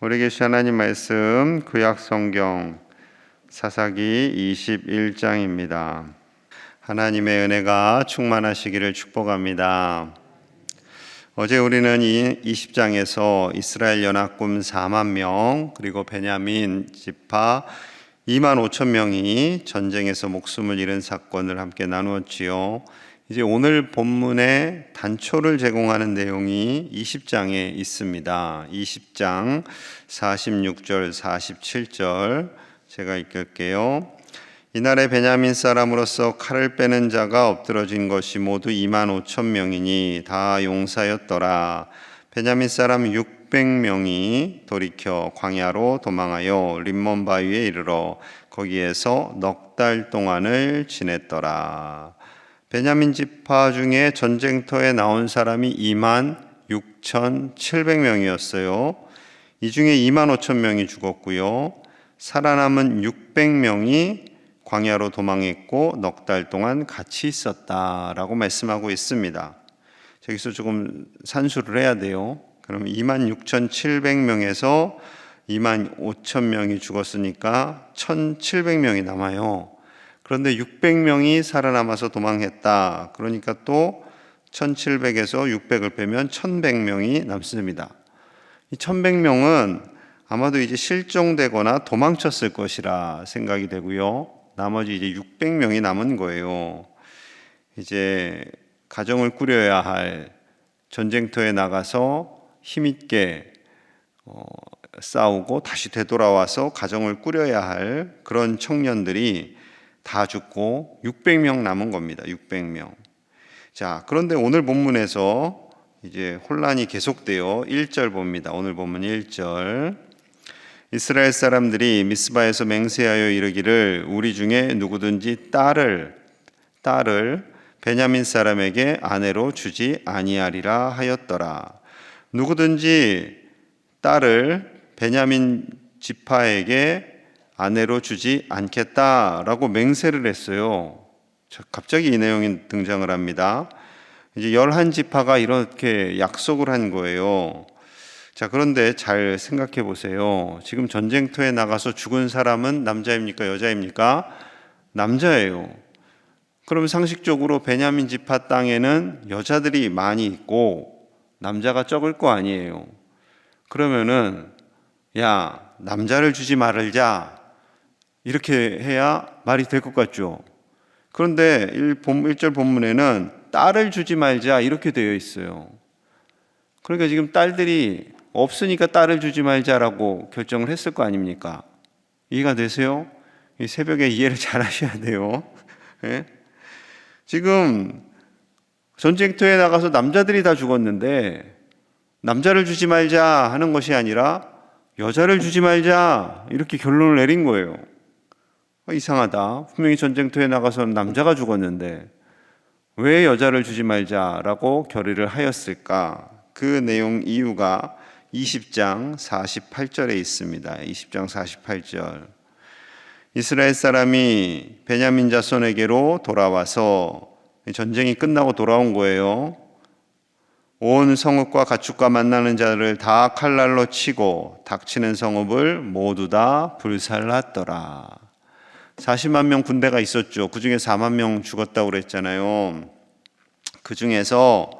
우리에게 주신 하나님 말씀 구약 성경 사사기 21장입니다. 하나님의 은혜가 충만하시기를 축복합니다. 어제 우리는 이 20장에서 이스라엘 연합군 4만 명 그리고 베냐민 지파 2만 5천 명이 전쟁에서 목숨을 잃은 사건을 함께 나누었지요. 이제 오늘 본문의 단초를 제공하는 내용이 20장에 있습니다. 20장 46절 47절 제가 읽을게요. 이날에 베냐민 사람으로서 칼을 빼는 자가 엎드러진 것이 모두 2만 5천 명이니 다 용사였더라. 베냐민 사람 600명이 돌이켜 광야로 도망하여 림몬 바위에 이르러 거기에서 넉 달 동안을 지냈더라. 베냐민 지파 중에 전쟁터에 나온 사람이 2만 6,700명이었어요. 이 중에 2만 5천 명이 죽었고요. 살아남은 600명이 광야로 도망했고 넉 달 동안 같이 있었다라고 말씀하고 있습니다. 여기서 조금 산수를 해야 돼요. 그럼 2만 6,700명에서 2만 5천 명이 죽었으니까 1,700명이 남아요. 그런데 600명이 살아남아서 도망했다. 그러니까 또 1,700에서 600을 빼면 1,100명이 남습니다. 이 1,100명은 아마도 이제 실종되거나 도망쳤을 것이라 생각이 되고요. 나머지 이제 600명이 남은 거예요. 이제 가정을 꾸려야 할, 전쟁터에 나가서 힘있게 싸우고 다시 되돌아와서 가정을 꾸려야 할 그런 청년들이 다 죽고 600명 남은 겁니다. 600명. 자, 그런데 오늘 본문에서 이제 혼란이 계속돼요. 1절 봅니다. 오늘 본문 1절. 이스라엘 사람들이 미스바에서 맹세하여 이르기를 우리 중에 누구든지 딸을 베냐민 사람에게 아내로 주지 아니하리라 하였더라. 누구든지 딸을 베냐민 지파에게 아내로 주지 않겠다라고 맹세를 했어요. 갑자기 이 내용이 등장을 합니다. 이제 11지파가 이렇게 약속을 한 거예요. 자, 그런데 잘 생각해 보세요. 지금 전쟁터에 나가서 죽은 사람은 남자입니까? 여자입니까? 남자예요. 그럼 상식적으로 베냐민 지파 땅에는 여자들이 많이 있고 남자가 적을 거 아니에요. 그러면은 야, 남자를 주지 말자 이렇게 해야 말이 될 것 같죠. 그런데 1절 본문에는 딸을 주지 말자 이렇게 되어 있어요. 그러니까 지금 딸들이 없으니까 딸을 주지 말자라고 결정을 했을 거 아닙니까? 이해가 되세요? 이 새벽에 이해를 잘 하셔야 돼요. 네? 지금 전쟁터에 나가서 남자들이 다 죽었는데 남자를 주지 말자 하는 것이 아니라 여자를 주지 말자 이렇게 결론을 내린 거예요. 이상하다. 분명히 전쟁터에 나가서는 남자가 죽었는데 왜 여자를 주지 말자라고 결의를 하였을까? 그 내용 이유가 20장 48절에 있습니다. 20장 48절. 이스라엘 사람이 베냐민 자손에게로 돌아와서 전쟁이 끝나고 돌아온 거예요. 온 성읍과 가축과 만나는 자를 다 칼날로 치고 닥치는 성읍을 모두 다 불살랐더라. 40만 명 군대가 있었죠. 그 중에 4만 명 죽었다고 그랬잖아요. 그 중에서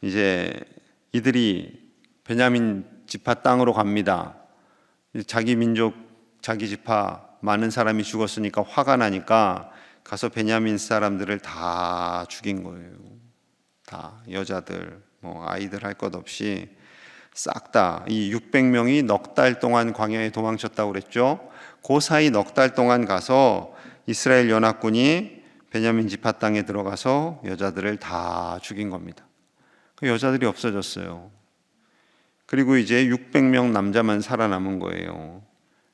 이제 이들이 베냐민 지파 땅으로 갑니다. 자기 민족, 자기 지파 많은 사람이 죽었으니까 화가 나니까 가서 베냐민 사람들을 다 죽인 거예요. 다 여자들, 아이들 할 것 없이 싹 다 이 600명이 넉 달 동안 광야에 도망쳤다고 그랬죠. 그 사이 넉 달 동안 가서 이스라엘 연합군이 베냐민 지파 땅에 들어가서 여자들을 다 죽인 겁니다. 그 여자들이 없어졌어요. 그리고 이제 600명 남자만 살아남은 거예요.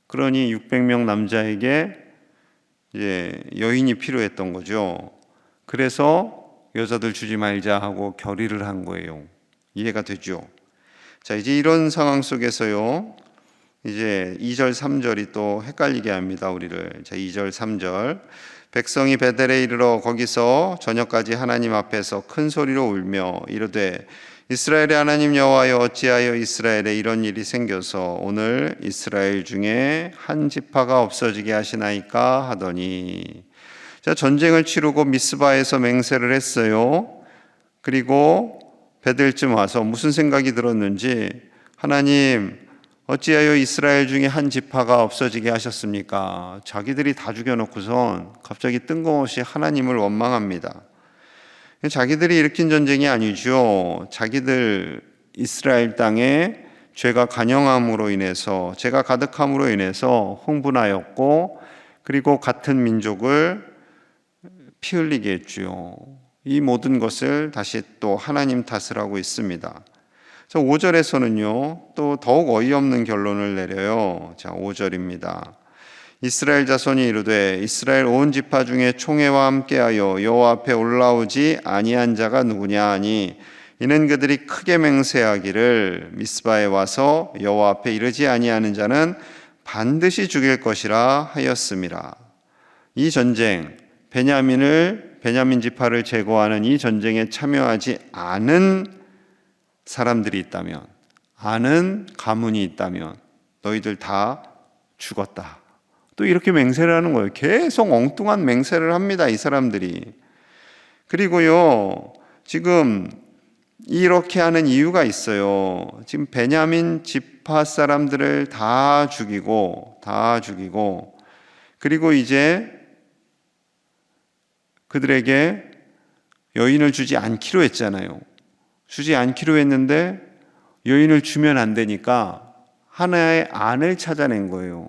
그러니 600명 남자에게 이제 여인이 필요했던 거죠. 그래서 여자들 주지 말자 하고 결의를 한 거예요. 이해가 되죠? 자, 이제 이런 상황 속에서요. 이제 2절 3절이 또 헷갈리게 합니다, 우리를. 자, 2절 3절. 백성이 베델에 이르러 거기서 저녁까지 하나님 앞에서 큰 소리로 울며 이르되 이스라엘의 하나님 여호와여, 어찌하여 이스라엘에 이런 일이 생겨서 오늘 이스라엘 중에 한 지파가 없어지게 하시나이까 하더니, 자, 전쟁을 치르고 미스바에서 맹세를 했어요. 그리고 베들쯤 와서 무슨 생각이 들었는지, 하나님 어찌하여 이스라엘 중에 한 지파가 없어지게 하셨습니까? 자기들이 다 죽여놓고선 갑자기 뜬금없이 하나님을 원망합니다. 자기들이 일으킨 전쟁이 아니죠. 자기들 이스라엘 땅에 죄가 간영함으로 인해서, 죄가 가득함으로 인해서 흥분하였고, 그리고 같은 민족을 피 흘리게 했죠. 이 모든 것을 다시 또 하나님 탓을 하고 있습니다. 5절에서는요, 또 더욱 어이없는 결론을 내려요. 자, 5절입니다. 이스라엘 자손이 이르되 이스라엘 온 지파 중에 총회와 함께하여 여호와 앞에 올라오지 아니한 자가 누구냐 하니, 이는 그들이 크게 맹세하기를 미스바에 와서 여호와 앞에 이르지 아니하는 자는 반드시 죽일 것이라 하였음이라. 이 전쟁, 베냐민 지파를 제거하는 이 전쟁에 참여하지 않은 사람들이 있다면, 아는 가문이 있다면 너희들 다 죽었다. 또 이렇게 맹세를 하는 거예요. 계속 엉뚱한 맹세를 합니다, 이 사람들이. 그리고요, 지금 이렇게 하는 이유가 있어요. 지금 베냐민 지파 사람들을 다 죽이고, 그리고 이제 그들에게 여인을 주지 않기로 했잖아요. 주지 않기로 했는데 여인을 주면 안 되니까 하나의 안을 찾아낸 거예요.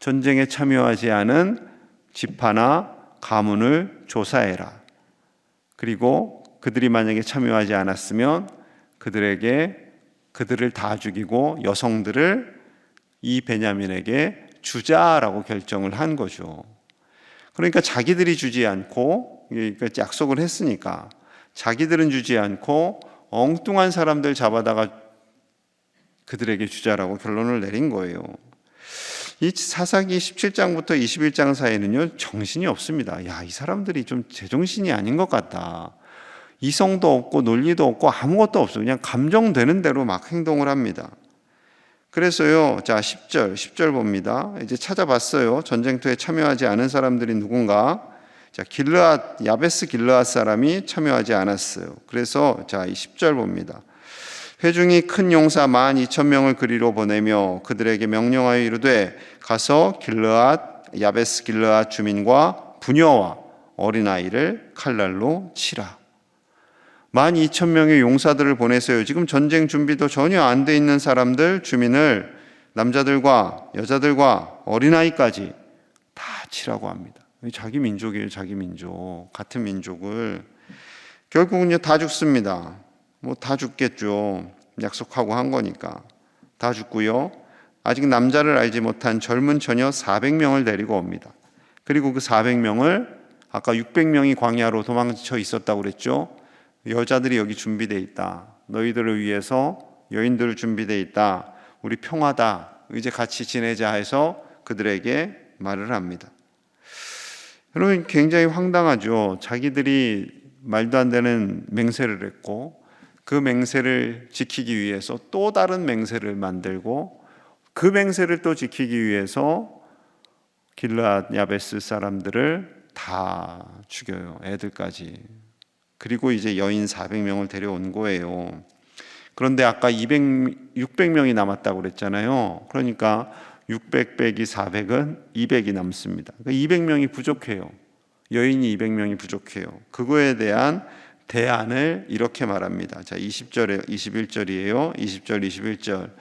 전쟁에 참여하지 않은 지파나 가문을 조사해라. 그리고 그들이 만약에 참여하지 않았으면 그들을 다 죽이고 여성들을 이 베냐민에게 주자라고 결정을 한 거죠. 그러니까 자기들이 주지 않고, 약속을 했으니까 자기들은 주지 않고 엉뚱한 사람들 잡아다가 그들에게 주자라고 결론을 내린 거예요. 이 사사기 17장부터 21장 사이는요, 정신이 없습니다. 이 사람들이 좀 제정신이 아닌 것 같다. 이성도 없고 논리도 없고 아무것도 없어. 그냥 감정되는 대로 막 행동을 합니다. 그래서요, 자, 10절 봅니다. 이제 찾아봤어요. 전쟁터에 참여하지 않은 사람들이 누군가. 자, 야베스 길르앗 사람이 참여하지 않았어요. 그래서 자, 이 10절 봅니다. 회중이 큰 용사 12,000명을 그리로 보내며 그들에게 명령하여 이르되 가서 야베스 길르앗 주민과 부녀와 어린아이를 칼날로 치라. 12,000명의 용사들을 보내서요, 지금 전쟁 준비도 전혀 안 돼 있는 사람들, 주민을, 남자들과 여자들과 어린아이까지 다 치라고 합니다. 자기 민족이에요, 자기 민족. 같은 민족을. 결국은요, 다 죽습니다. 다 죽겠죠. 약속하고 한 거니까. 다 죽고요, 아직 남자를 알지 못한 젊은 처녀 400명을 데리고 옵니다. 그리고 그 400명을, 아까 600명이 광야로 도망쳐 있었다고 그랬죠. 여자들이 여기 준비되어 있다. 너희들을 위해서 여인들 준비되어 있다. 우리 평화다. 이제 같이 지내자 해서 그들에게 말을 합니다. 여러분, 굉장히 황당하죠. 자기들이 말도 안 되는 맹세를 했고, 그 맹세를 지키기 위해서 또 다른 맹세를 만들고, 그 맹세를 또 지키기 위해서 길르앗 야베스 사람들을 다 죽여요. 애들까지. 그리고 이제 여인 400명을 데려온 거예요. 그런데 아까 600명이 남았다고 그랬잖아요. 그러니까 600 빼기 400은 200이 남습니다. 그러니까 200명이 부족해요. 여인이 200명이 부족해요. 그거에 대한 대안을 이렇게 말합니다. 자, 20절에 21절이에요. 20절 21절.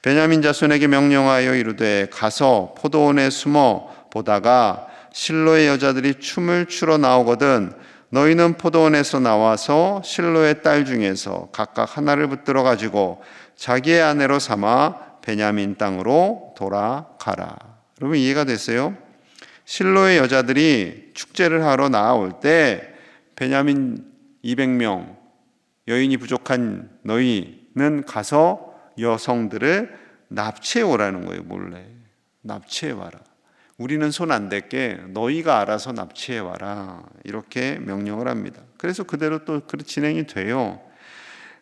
베냐민 자손에게 명령하여 이르되 가서 포도원에 숨어 보다가 실로의 여자들이 춤을 추러 나오거든 너희는 포도원에서 나와서 실로의 딸 중에서 각각 하나를 붙들어 가지고 자기의 아내로 삼아 베냐민 땅으로 돌아가라. 여러분, 이해가 됐어요? 실로의 여자들이 축제를 하러 나올 때 베냐민 200명, 여인이 부족한 너희는 가서 여성들을 납치해 오라는 거예요. 몰래 납치해 와라. 우리는 손 안 댈게, 너희가 알아서 납치해 와라. 이렇게 명령을 합니다. 그래서 그대로 또 진행이 돼요.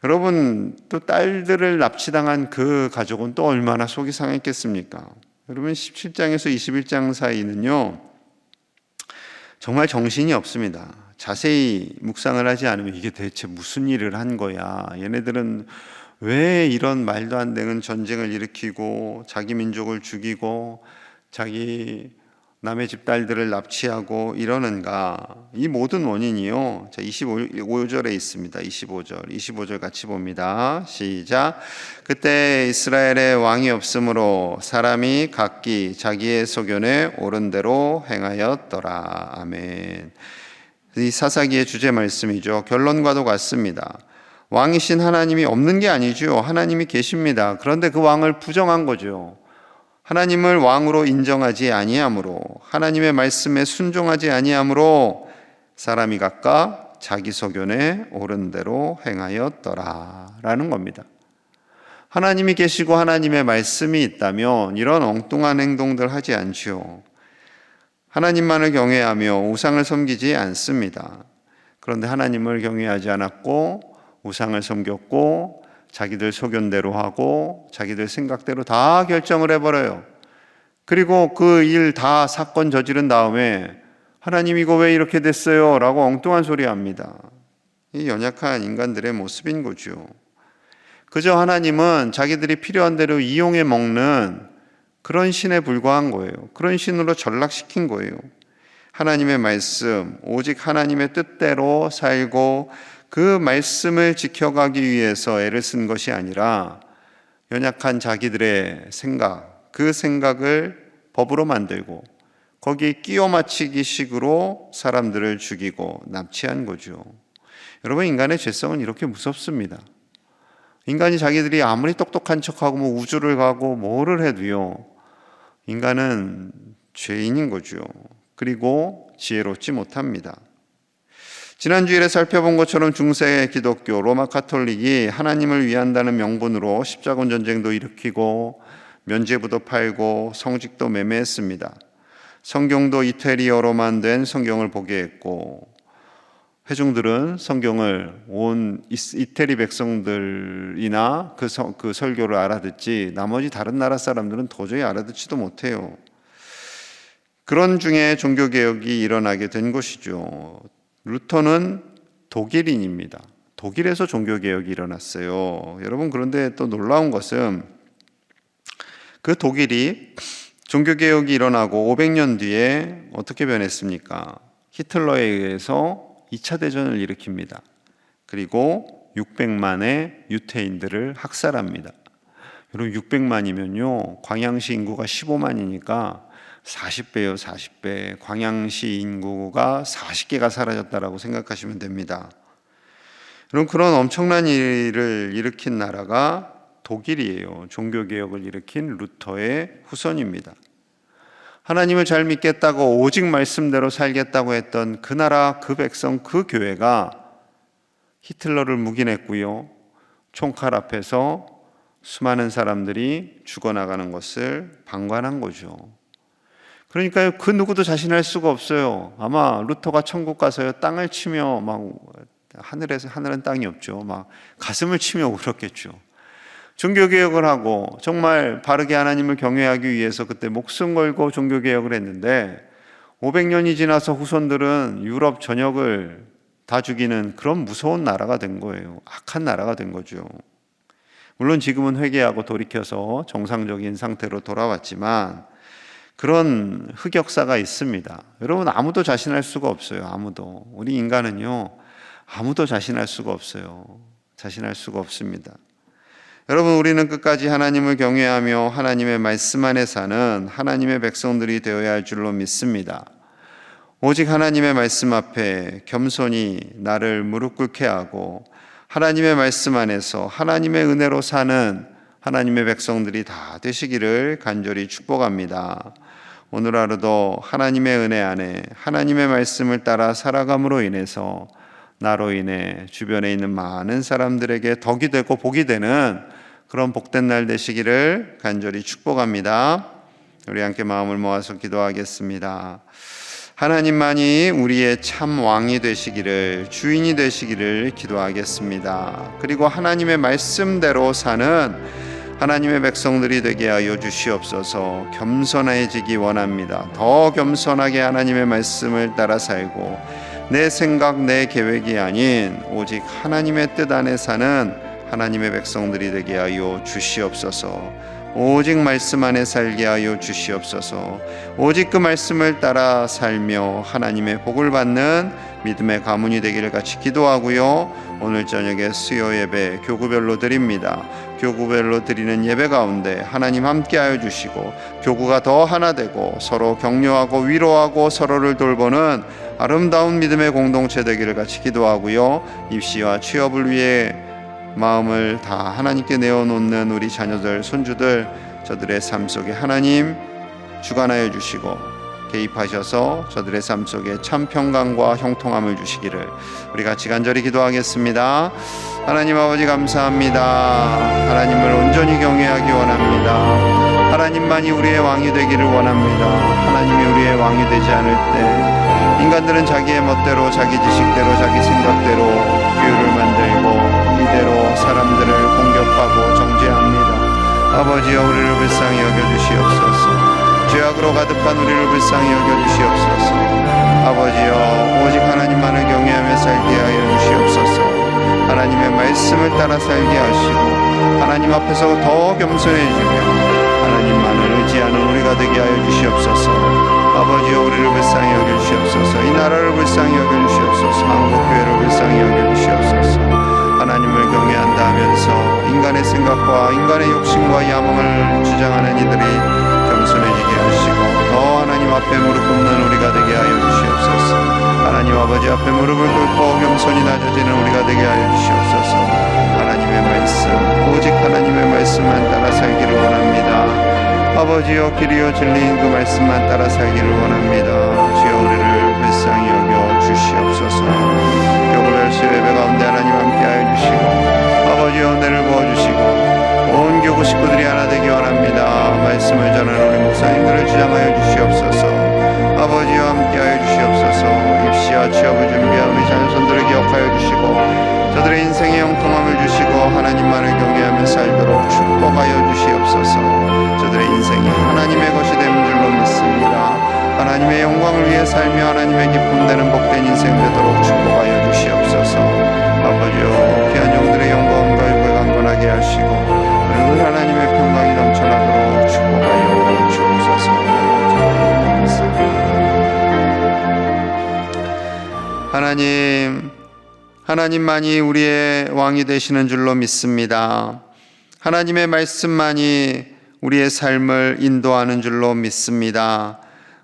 여러분, 또 딸들을 납치당한 그 가족은 또 얼마나 속이 상했겠습니까? 여러분, 17장에서 21장 사이는요, 정말 정신이 없습니다. 자세히 묵상을 하지 않으면 이게 대체 무슨 일을 한 거야? 얘네들은 왜 이런 말도 안 되는 전쟁을 일으키고 자기 민족을 죽이고 자기 남의 집 딸들을 납치하고 이러는가? 이 모든 원인이요. 자, 25절에 있습니다. 25절 같이 봅니다. 시작. 그때 이스라엘에 왕이 없으므로 사람이 각기 자기의 소견에 옳은 대로 행하였더라. 아멘. 이 사사기의 주제 말씀이죠. 결론과도 같습니다. 왕이신 하나님이 없는 게 아니죠. 하나님이 계십니다. 그런데 그 왕을 부정한 거죠. 하나님을 왕으로 인정하지 아니하므로, 하나님의 말씀에 순종하지 아니하므로 사람이 각각 자기 소견에 옳은 대로 행하였더라라는 겁니다. 하나님이 계시고 하나님의 말씀이 있다면 이런 엉뚱한 행동들 하지 않지요. 하나님만을 경외하며 우상을 섬기지 않습니다. 그런데 하나님을 경외하지 않았고 우상을 섬겼고 자기들 소견대로 하고 자기들 생각대로 다 결정을 해버려요. 그리고 그 일 다 사건 저지른 다음에 하나님 이거 왜 이렇게 됐어요? 라고 엉뚱한 소리 합니다. 이 연약한 인간들의 모습인 거죠. 그저 하나님은 자기들이 필요한 대로 이용해 먹는 그런 신에 불과한 거예요. 그런 신으로 전락시킨 거예요. 하나님의 말씀, 오직 하나님의 뜻대로 살고 그 말씀을 지켜가기 위해서 애를 쓴 것이 아니라 연약한 자기들의 생각, 그 생각을 법으로 만들고 거기에 끼워 맞추기 식으로 사람들을 죽이고 납치한 거죠. 여러분, 인간의 죄성은 이렇게 무섭습니다. 인간이 자기들이 아무리 똑똑한 척하고 뭐 우주를 가고 뭐를 해도요, 인간은 죄인인 거죠. 그리고 지혜롭지 못합니다. 지난주일에 살펴본 것처럼 중세 기독교 로마 카톨릭이 하나님을 위한다는 명분으로 십자군 전쟁도 일으키고 면죄부도 팔고 성직도 매매했습니다. 성경도 이태리어로만 된 성경을 보게 했고 회중들은 성경을 온 이태리 백성들이나 그 설교를 알아듣지 나머지 다른 나라 사람들은 도저히 알아듣지도 못해요. 그런 중에 종교개혁이 일어나게 된 것이죠. 루터는 독일인입니다. 독일에서 종교개혁이 일어났어요. 여러분, 그런데 또 놀라운 것은 그 독일이 종교개혁이 일어나고 500년 뒤에 어떻게 변했습니까? 히틀러에 의해서 2차 대전을 일으킵니다. 그리고 600만의 유태인들을 학살합니다. 여러분, 600만이면요 광양시 인구가 15만이니까 40배요, 40배. 광양시 인구가 40개가 사라졌다라고 생각하시면 됩니다. 여러분, 그런 엄청난 일을 일으킨 나라가 독일이에요. 종교개혁을 일으킨 루터의 후손입니다. 하나님을 잘 믿겠다고 오직 말씀대로 살겠다고 했던 그 나라, 그 백성, 그 교회가 히틀러를 묵인했고요. 총칼 앞에서 수많은 사람들이 죽어나가는 것을 방관한 거죠. 그러니까 그 누구도 자신할 수가 없어요. 아마 루터가 천국 가서요 땅을 치며 막 하늘은 땅이 없죠. 막 가슴을 치며 울었겠죠. 종교개혁을 하고 정말 바르게 하나님을 경외하기 위해서 그때 목숨 걸고 종교개혁을 했는데 500년이 지나서 후손들은 유럽 전역을 다 죽이는 그런 무서운 나라가 된 거예요. 악한 나라가 된 거죠. 물론 지금은 회개하고 돌이켜서 정상적인 상태로 돌아왔지만 그런 흑역사가 있습니다. 여러분, 아무도 자신할 수가 없어요. 아무도. 우리 인간은요 아무도 자신할 수가 없어요. 자신할 수가 없습니다. 여러분, 우리는 끝까지 하나님을 경외하며 하나님의 말씀 안에 사는 하나님의 백성들이 되어야 할 줄로 믿습니다. 오직 하나님의 말씀 앞에 겸손히 나를 무릎 꿇게 하고 하나님의 말씀 안에서 하나님의 은혜로 사는 하나님의 백성들이 다 되시기를 간절히 축복합니다. 오늘 하루도 하나님의 은혜 안에 하나님의 말씀을 따라 살아감으로 인해서 나로 인해 주변에 있는 많은 사람들에게 덕이 되고 복이 되는 그런 복된 날 되시기를 간절히 축복합니다. 우리 함께 마음을 모아서 기도하겠습니다. 하나님만이 우리의 참 왕이 되시기를, 주인이 되시기를 기도하겠습니다. 그리고 하나님의 말씀대로 사는 하나님의 백성들이 되게 하여 주시옵소서. 겸손해지기 원합니다. 더 겸손하게 하나님의 말씀을 따라 살고 내 생각, 내 계획이 아닌 오직 하나님의 뜻 안에 사는 하나님의 백성들이 되게 하여 주시옵소서. 오직 말씀 안에 살게 하여 주시옵소서. 오직 그 말씀을 따라 살며 하나님의 복을 받는 믿음의 가문이 되기를 같이 기도하고요. 오늘 저녁에 수요 예배 교구별로 드립니다. 교구별로 드리는 예배 가운데 하나님 함께하여 주시고 교구가 더 하나 되고 서로 격려하고 위로하고 서로를 돌보는 아름다운 믿음의 공동체 되기를 같이 기도하고요. 입시와 취업을 위해 마음을 다 하나님께 내어놓는 우리 자녀들, 손주들, 저들의 삶 속에 하나님 주관하여 주시고 개입하셔서 저들의 삶 속에 참 평강과 형통함을 주시기를 우리 같이 간절히 기도하겠습니다. 하나님 아버지 감사합니다. 하나님을 온전히 경외하기 원합니다. 하나님만이 우리의 왕이 되기를 원합니다. 하나님이 우리의 왕이 되지 않을 때 인간들은 자기의 멋대로, 자기 지식대로, 자기 생각대로 규율을 만들고 이대로 사람들을 공격하고 정죄합니다. 아버지여, 우리를 불쌍히 여겨주시옵소서. 죄악으로 가득한 우리를 불쌍히 여겨주시옵소서. 아버지여, 오직 하나님만을 경외하며 살게 하여 주시옵소서. 하나님의 말씀을 따라 살게 하시고 하나님 앞에서 더 겸손해지며 하나님만을 의지하는 우리가 되게 하여 주시옵소서. 아버지여, 우리를 불쌍히 여겨주시옵소서. 이 나라를 불쌍히 여겨주시옵소서. 한국교회를 불쌍히 여겨주시옵소서. 하나님을 경외한다 하면서 인간의 생각과 인간의 욕심과 야망을 주장하는 이들이 겸손해지게 하시고 더 하나님 앞에 무릎 꿇는 우리가 되게 하여 주시옵소서. 하나님 아버지 앞에 무릎을 꿇고 겸손히 낮아지는 우리가 되게 하여 주시옵소서. 하나님의 말씀, 오직 하나님의 말씀만 따라 살기를 원합니다. 아버지여, 길이요 진리인 그 말씀만 따라 살기를 원합니다. 주여, 우리를 불쌍히 여겨 주시옵소서. 교구별 수요 예배 가운데 하나님 함께하여 주시고 아버지여, 은혜를 부어주시고 온 교구 식구들이 하나 되기 원합니다. 말씀을 전하는 우리 목사님들을 주장하여 주시옵소서. 아버지와 함께하여 주시옵소서. 입시와 취업을 준비한 우리 자녀손들을 기억하여 주시고 저들의 인생의 형통함을 주시고 하나님만을 경외하며 살도록 축복하여 주시옵소서. 저들의 인생이 하나님의 것이 됨 줄로 믿습니다. 하나님의 영광을 위해 살며 하나님의 기쁨 되는 복된 인생 되도록 축복하여 주시옵소서. 아버지여, 귀한 영들의 영광과 유익을 강건하게 하시고 늘 하나님의 평강이 넘쳐나도록 축복하여 주옵소서. 하나님만이 우리의 왕이 되시는 줄로 믿습니다. 하나님의 말씀만이 우리의 삶을 인도하는 줄로 믿습니다.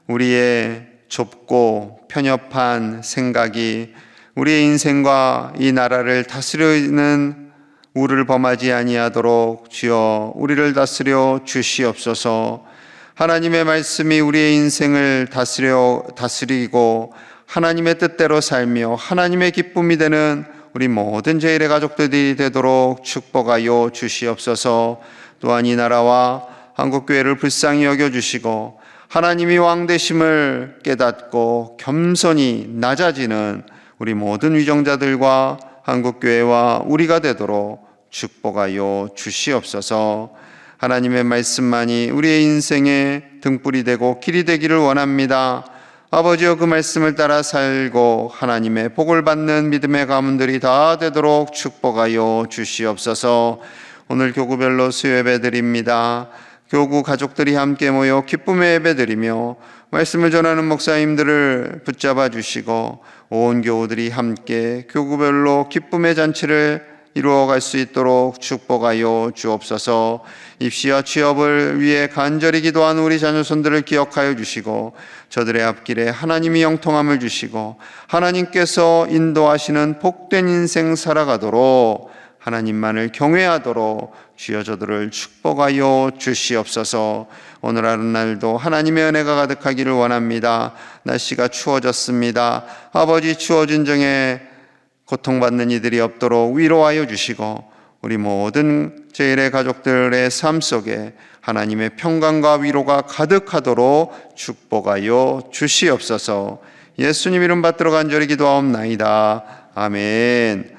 우리의 좁고 편협한 생각이 우리의 인생과 이 나라를 다스리는 우를 범하지 아니하도록 주여 우리를 다스려 주시옵소서. 하나님의 말씀이 우리의 인생을 다스리고 하나님의 뜻대로 살며 하나님의 기쁨이 되는 우리 모든 제1의 가족들이 되도록 축복하여 주시옵소서. 또한 이 나라와 한국교회를 불쌍히 여겨주시고 하나님이 왕 되심을 깨닫고 겸손히 낮아지는 우리 모든 위정자들과 한국교회와 우리가 되도록 축복하여 주시옵소서. 하나님의 말씀만이 우리의 인생의 등불이 되고 길이 되기를 원합니다. 아버지여, 그 말씀을 따라 살고 하나님의 복을 받는 믿음의 가문들이 다 되도록 축복하여 주시옵소서. 오늘 교구별로 수요 예배 드립니다. 교구 가족들이 함께 모여 기쁨의 예배 드리며 말씀을 전하는 목사님들을 붙잡아 주시고 온 교우들이 함께 교구별로 기쁨의 잔치를 이루어갈 수 있도록 축복하여 주옵소서. 입시와 취업을 위해 간절히 기도하는 우리 자녀손들을 기억하여 주시고 저들의 앞길에 하나님이 형통함을 주시고 하나님께서 인도하시는 복된 인생 살아가도록 하나님만을 경외하도록 주여 저들을 축복하여 주시옵소서. 오늘 하는 날도 하나님의 은혜가 가득하기를 원합니다. 날씨가 추워졌습니다. 아버지, 추워진 정에 고통받는 이들이 없도록 위로하여 주시고 우리 모든 축제일의 가족들의 삶 속에 하나님의 평강과 위로가 가득하도록 축복하여 주시옵소서. 예수님 이름 받들어 간절히 기도하옵나이다. 아멘.